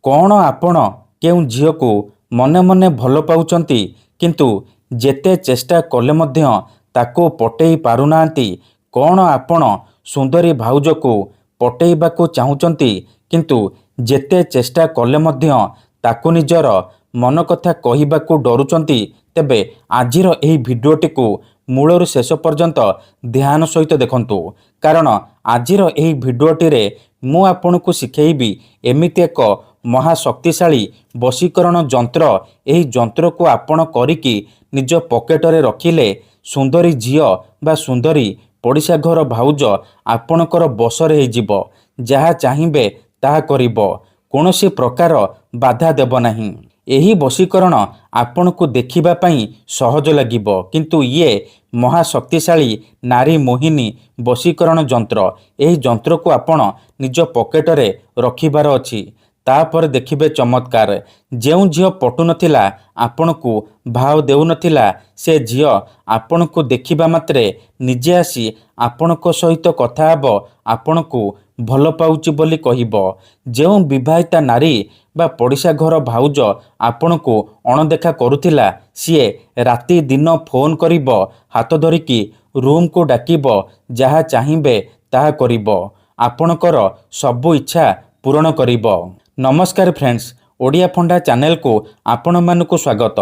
कौन आपण केउं झील को मने मने भल पाउचंती किंतु जेते चेष्टा कले मध्य ताको पटेई पारुनांती। कौन आपण सुंदरी भाउज को पटेइबाकू चाहुचंती किंतु जेते चेष्टा कले मध्य ताको निजर मन कथा कहिबाकू डरुचंती। तेबे आजिर एही भिडियोटी को मूलरू शेष पर्यंत ध्यान सहित देखंतु, कारण आजिर एही भिडियोटी रे मु आपनकू शिखेइबी एमिति एक महाशक्तिशाली वशीकरण जंत्र। एही जंत्र को आपण करिकी निज पॉकेट रे रखिले सुंदरी झियो बा सुंदरी पड़िशा घर भाउज आपणकर बसरे होइजिबो। जहा चाहिबे ताहा करिबो, कोनोसी प्रकार बाधा देब नाही। एही वशीकरण आपणकू देखिबा पई सहज लागिबो, किंतु ये महाशक्तिशाली नारी मोहिनी वशीकरण जंत्र। एही जंत्र को आपण निज पॉकेट रे रखिबार अछि। तापर देखिबे चमत्कार। जेउ झियो पटु नथिला आपणकू भाव देउ नथिला, से झियो आपणकू देखिबा मात्रे निजे आसी आपणको सहित कथा हबो, आपणकू भल पाउची बोली कहिबो। जेउ विवाहिता नारी बा पड़िशा घर भाउज आपणकू अणदेखा करुथिला, सीए राति दिन फोन करिबो, हाथ धरिकी रूम को डाकिबो, जहा चाहिबे ताहा करिबो, आपणकर सबु इच्छा पूरण करिबो। नमस्कार फ्रेंड्स, ओडिया फंडा चैनल को आपण मानकू स्वागत।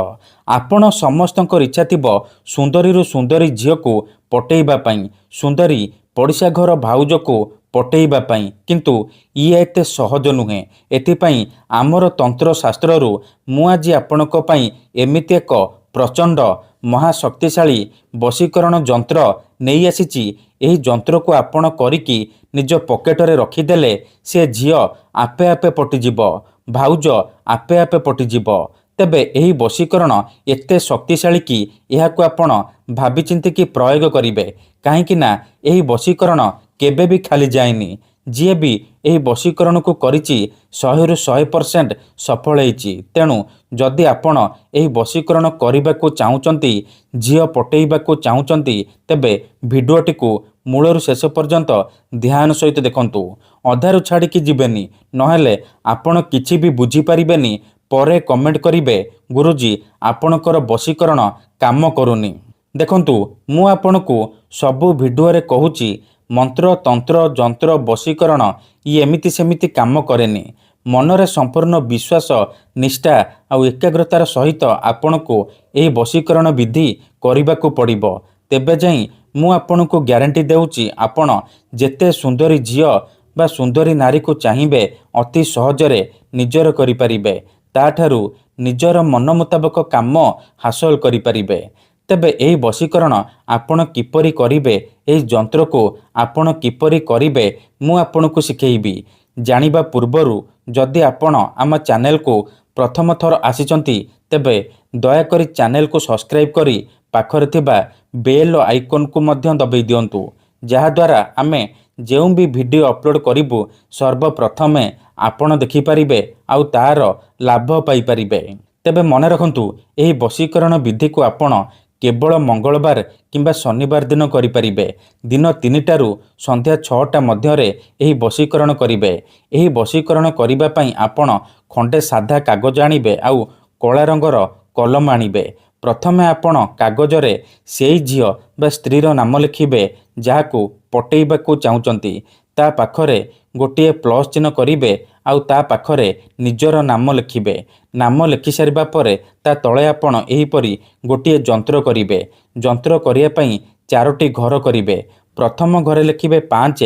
आपण समस्तंकर इच्छा थिबो सुंदरी सुंदरी झियो को पटेइबा पई, सुंदरी पड़िशा घर भाउज को पटेइबा पई, किंतु ये एते सहज नुहे। एथिपई आमर तंत्र शास्त्ररू मु आज आपणक पई एमिति एक प्रचंड महाशक्तिशाली वशीकरण जंत्र नहीं आसीची। एही जंत्र को आपण करिकी निज पॉकेट रे रखिदेले से झियो आपे आपे पटिजिबो, भाउज आपे आपे पटिजिबो। तेबे एही वशीकरण एते शक्तिशाली कि एहाकू आपण भाबी चिंती कि प्रयोग करिवे, काहेकि ना एही वशीकरण केबे भी खाली जाएनी। जी भी एही वशीकरण को करिची 100% सफल होईची। तेणु जदि आपण एही वशीकरण करिबाकू चाहुचंती, झियो पटेइबाकू चाहुचंती, तेबे भिडियोटी को मूलरू शेष पर्यंत ध्यान सहित देखंतु। अधारू छाड़िकी जीवेनी, नहेले आपण किछि भी बुझी परिबेनी। परे कमेंट करिवे गुरुजी आपणकर वशीकरण काम करूनी। देखंतु मु आपणकू सबु भिडियो रे कहूची मंत्र तंत्र जंत्र वशीकरण ये एमिति सेमिति काम करेनी। मनरे संपूर्ण विश्वास निष्ठा आउ एकाग्रतार सहित आपणकू एही वशीकरण विधि करिबाकू पड़िबो। तेबे जाई मु आपणकू ग्यारंटी देउची आपण जेते सुंदरी झियो बा सुंदरी नारी को चाहिबे अति सहजरे निजर करि परिबे, ताठारू निजर मन मुताबक काम हासिल करि परिबे। तेबे एही वशीकरण आपण किपरि करिवे, एही जंत्र को आपण किपरि करिवे मु आपणकू शिखेइबी। जानिबा पूर्वरु जदि आपण आम चैनल को प्रथम थर आसीचंती, तेबे दया करी चैनल को सब्सक्राइब करी पाखरे थिबा बेल आइकन को मध्य दबाई दियंतु, जहा द्वारा आमे जेउ भी वीडियो अपलोड करिबु सर्वप्रथमे आपण देखि परिबे आउ तार लाभ पाई परिबे। तेबे मने रखंतु एही वशीकरण विधि को आपण केवल मंगलवार किंबा शनिवार दिन करि परिबे। दिन 3टारू संध्या 6टा मध्यरे एही वशीकरण करिबे। एही वशीकरण करिबा पई आपण खंडे साधा कागज आनिबे आउ कला रंगर कलम आनिबे। प्रथमे आपण कागजरे सेई झियो बा स्त्रीर नाम लिखिबे जाहाकू पटेइबाकू चाहुचंती। ता पाखरे गोटिए प्लस चिन्ह करिबे आउ ता पाखरे निजर नाम लिखिबे। नाम लिखि सारिबा परे ता तळे आपण एहीपरि गोटिए जंत्र करिबे। जंत्र करिया पई 4टी घर करिबे। प्रथम घरे लिखिबे 5,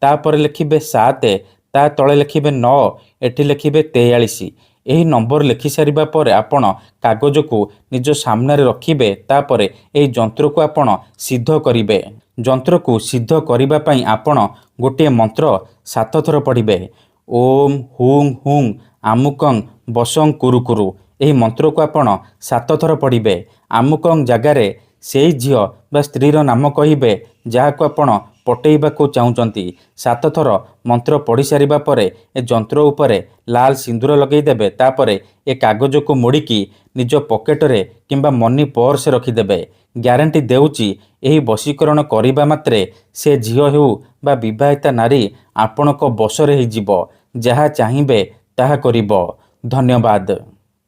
तापर लिखिबे 7, ता तळे लिखिबे 9, एठी लिखिबे 43। एही नंबर लिखि सारिबा परे आपण कागज को निज सामने रखिबे। तापरे एही जंत्र को आपण सिद्ध करिबे। जंत्र को सिद्ध करिबा पई आपण गोटिए मंत्र 7 थर पढ़िबे। ओम हुं हुं आमुकं बसं कुरु कुरु। एही मंत्र को आपण 7 थर पढ़िबे। आमुकं जगारे सेई झियो बा स्त्रीर नाम कहिबे जाहाकू आपण पटेइबाकू चाहुचंती। 7 थर मंत्र पढ़ी सारिबा परे ए जंत्र उपरे लाल सिंदूर लगेई देबे। तापरे ए कागज को मोड़िकी निज पॉकेट रे किंबा मनी पर्स रखिदेबे। ग्यारंटी देउची एही वशीकरण करिबा मात्रे से झियो हेउ बा विवाहिता नारी आपणक बसरे होइजिबो। जहा चाहिबे ତାହା କରିବ। ଧନ୍ୟବାଦ।